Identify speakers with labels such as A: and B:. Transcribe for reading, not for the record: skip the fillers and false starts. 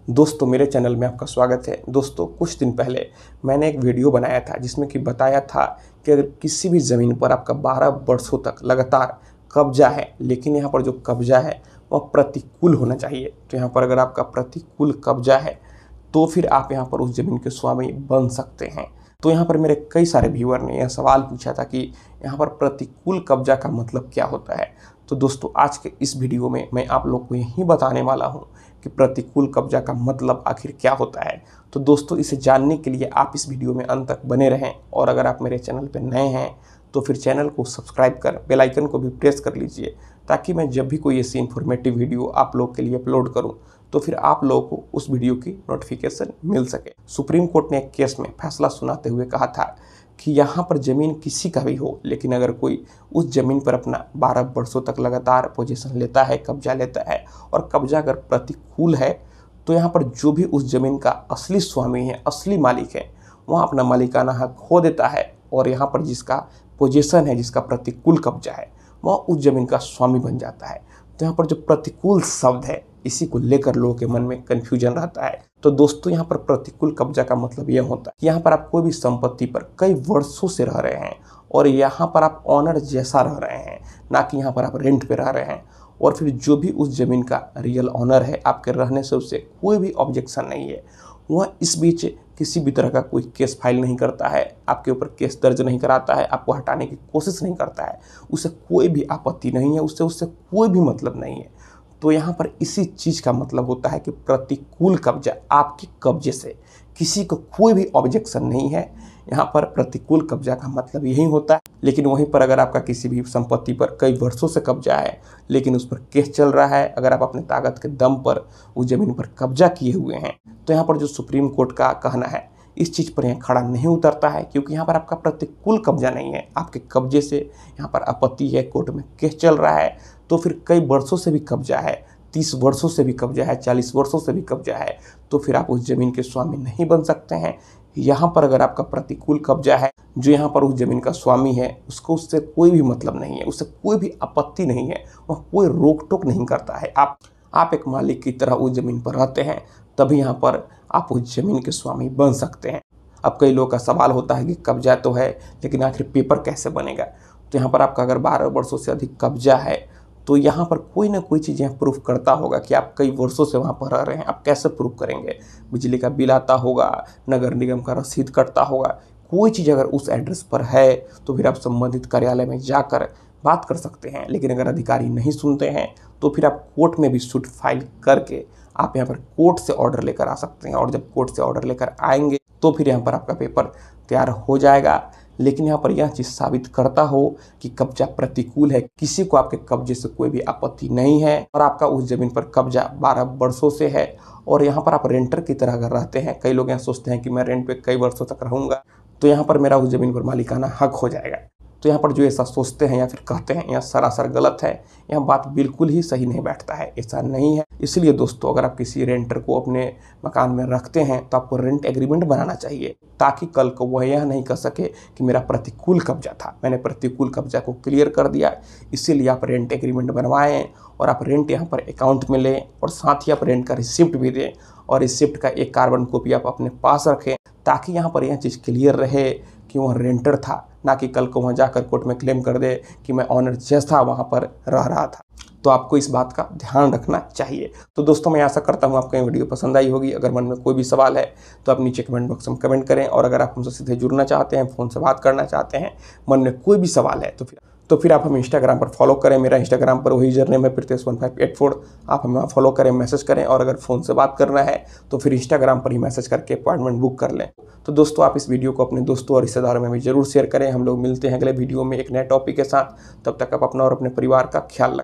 A: दोस्तों मेरे चैनल में आपका स्वागत है। दोस्तों कुछ दिन पहले मैंने एक वीडियो बनाया था जिसमें कि बताया था कि अगर किसी भी ज़मीन पर आपका 12 वर्षों तक लगातार कब्जा है, लेकिन यहाँ पर जो कब्जा है वह प्रतिकूल होना चाहिए। तो यहाँ पर अगर आपका प्रतिकूल कब्जा है तो फिर आप यहाँ पर उस ज़मीन के स्वामी बन सकते हैं। तो यहाँ पर मेरे कई सारे व्यूअर ने यह सवाल पूछा था कि यहाँ पर प्रतिकूल कब्जा का मतलब क्या होता है। तो दोस्तों आज के इस वीडियो में मैं आप लोग को यही बताने वाला हूँ कि प्रतिकूल कब्जा का मतलब आखिर क्या होता है। तो दोस्तों इसे जानने के लिए आप इस वीडियो में अंत तक बने रहें, और अगर आप मेरे चैनल पर नए हैं तो फिर चैनल को सब्सक्राइब कर बेल आइकन को भी प्रेस कर लीजिए, ताकि मैं जब भी कोई ऐसी इन्फॉर्मेटिव वीडियो आप लोग के लिए अपलोड करूं तो फिर आप लोगों को उस वीडियो की नोटिफिकेशन मिल सके। सुप्रीम कोर्ट ने एक केस में फैसला सुनाते हुए कहा था कि यहाँ पर ज़मीन किसी का भी हो, लेकिन अगर कोई उस ज़मीन पर अपना 12 वर्षों तक लगातार पोजीशन लेता है, कब्जा लेता है, और कब्जा अगर प्रतिकूल है तो यहाँ पर जो भी उस ज़मीन का असली स्वामी है, असली मालिक है, वह अपना मालिकाना हक खो देता है, और यहाँ पर जिसका पोजीशन है, जिसका प्रतिकूल कब्जा है, वह उस ज़मीन का स्वामी बन जाता है। तो यहाँ पर जो प्रतिकूल शब्द है, इसी को लेकर लोगों के मन में कन्फ्यूजन रहता है। तो दोस्तों यहाँ पर प्रतिकूल कब्जा का मतलब यह होता है, यहाँ पर आप कोई भी संपत्ति पर कई वर्षों से रह रहे हैं और यहाँ पर आप ऑनर जैसा रह रहे हैं, ना कि यहाँ पर आप रेंट पे रह रहे हैं, और फिर जो भी उस ज़मीन का रियल ऑनर है, आपके रहने से उससे कोई भी ऑब्जेक्शन नहीं है, वह इस बीच किसी भी तरह का कोई केस फाइल नहीं करता है, आपके ऊपर केस दर्ज नहीं कराता है, आपको हटाने की कोशिश नहीं करता है, उसे कोई भी आपत्ति नहीं है, उससे कोई भी मतलब नहीं है। तो यहाँ पर इसी चीज़ का मतलब होता है कि प्रतिकूल कब्जा, आपके कब्जे से किसी को कोई भी ऑब्जेक्शन नहीं है। यहाँ पर प्रतिकूल कब्जा का मतलब यही होता है। लेकिन वहीं पर अगर आपका किसी भी संपत्ति पर कई वर्षों से कब्जा है, लेकिन उस पर केस चल रहा है, अगर आप अपने ताकत के दम पर उस ज़मीन पर कब्जा किए हुए हैं, तो यहाँ पर जो सुप्रीम कोर्ट का कहना है इस चीज़ पर यहाँ खड़ा नहीं उतरता है, क्योंकि यहाँ पर आपका प्रतिकूल कब्जा नहीं है, आपके कब्जे से यहाँ पर आपत्ति है, कोर्ट में केस चल रहा है। तो फिर कई वर्षों से भी कब्जा है, 30 वर्षों से भी कब्जा है, 40 वर्षों से भी कब्जा है, तो फिर आप उस ज़मीन के स्वामी नहीं बन सकते हैं। यहाँ पर अगर आपका प्रतिकूल कब्जा है, जो यहाँ पर उस ज़मीन का स्वामी है, उसको उससे कोई भी मतलब नहीं है, उससे कोई भी आपत्ति नहीं है, वह कोई रोक टोक नहीं करता है। आप एक मालिक की तरह उस ज़मीन पर रहते हैं, तभी यहाँ पर आप उस ज़मीन के स्वामी बन सकते हैं। अब कई लोगों का सवाल होता है कि कब्जा तो है, लेकिन आखिर पेपर कैसे बनेगा। तो यहाँ पर आपका अगर 12 वर्षों से अधिक कब्जा है, तो यहाँ पर कोई ना कोई चीज़ यहाँ प्रूफ करता होगा कि आप कई वर्षों से वहाँ पर रह रहे हैं। आप कैसे प्रूफ करेंगे? बिजली का बिल आता होगा, नगर निगम का रसीद कटता होगा, कोई चीज़ अगर उस एड्रेस पर है तो फिर आप संबंधित कार्यालय में जाकर बात कर सकते हैं। लेकिन अगर अधिकारी नहीं सुनते हैं तो फिर आप कोर्ट में भी सूट फाइल करके आप यहाँ पर कोर्ट से ऑर्डर लेकर आ सकते हैं, और जब कोर्ट से ऑर्डर लेकर आएंगे तो फिर यहाँ पर आपका पेपर तैयार हो जाएगा। लेकिन यहाँ पर यह चीज़ साबित करता हो कि कब्जा प्रतिकूल है, किसी को आपके कब्जे से कोई भी आपत्ति नहीं है, और आपका उस ज़मीन पर कब्जा 12 वर्षों से है, और यहाँ पर आप रेंटर की तरह अगर रहते हैं। कई लोग यहाँ सोचते हैं कि मैं रेंट पे कई वर्षों तक रहूँगा तो यहाँ पर मेरा उस ज़मीन पर मालिकाना हक हो जाएगा। तो यहाँ पर जो ऐसा सोचते हैं या फिर कहते हैं, यह सरासर गलत है। यह बात बिल्कुल ही सही नहीं बैठता है, ऐसा नहीं है। इसलिए दोस्तों अगर आप किसी रेंटर को अपने मकान में रखते हैं तो आपको रेंट एग्रीमेंट बनाना चाहिए, ताकि कल को वह यह नहीं कह सके कि मेरा प्रतिकूल कब्जा था, मैंने प्रतिकूल कब्जा को क्लियर कर दिया। इसीलिए आप रेंट एग्रीमेंट बनवाएं, और आप रेंट यहाँ पर अकाउंट में लें, और साथ ही आप रेंट का रिसिप्ट भी दें, और रिसिप्ट का एक कार्बन कॉपी आप अपने पास रखें, ताकि यहाँ पर यह चीज़ क्लियर रहे कि वह रेंटर था, ना कि कल को वहाँ जाकर कोर्ट में क्लेम कर दे कि मैं ऑनर जैसा वहाँ पर रह रहा था। तो आपको इस बात का ध्यान रखना चाहिए। तो दोस्तों मैं आशा करता हूँ आपको ये वीडियो पसंद आई होगी। अगर मन में कोई भी सवाल है तो आप नीचे कमेंट बॉक्स में कमेंट करें, और अगर आप हमसे सीधे जुड़ना चाहते हैं, फ़ोन से बात करना चाहते हैं, मन में कोई भी सवाल है, तो फिर आप हमें इंस्टाग्राम पर फॉलो करें। मेरा इंस्टाग्राम पर वही यूजरनेम है Pritesh1584। आप हमें फॉलो करें, मैसेज करें, और अगर फ़ोन से बात करना है तो फिर इंस्टाग्राम पर ही मैसेज करके अपॉइंटमेंट बुक कर लें। तो दोस्तों आप इस वीडियो को अपने दोस्तों और रिश्तेदारों में भी जरूर शेयर करें। हम लोग मिलते हैं अगले वीडियो में एक नए टॉपिक के साथ। तब तक आप अपना और अपने परिवार का ख्याल रखें।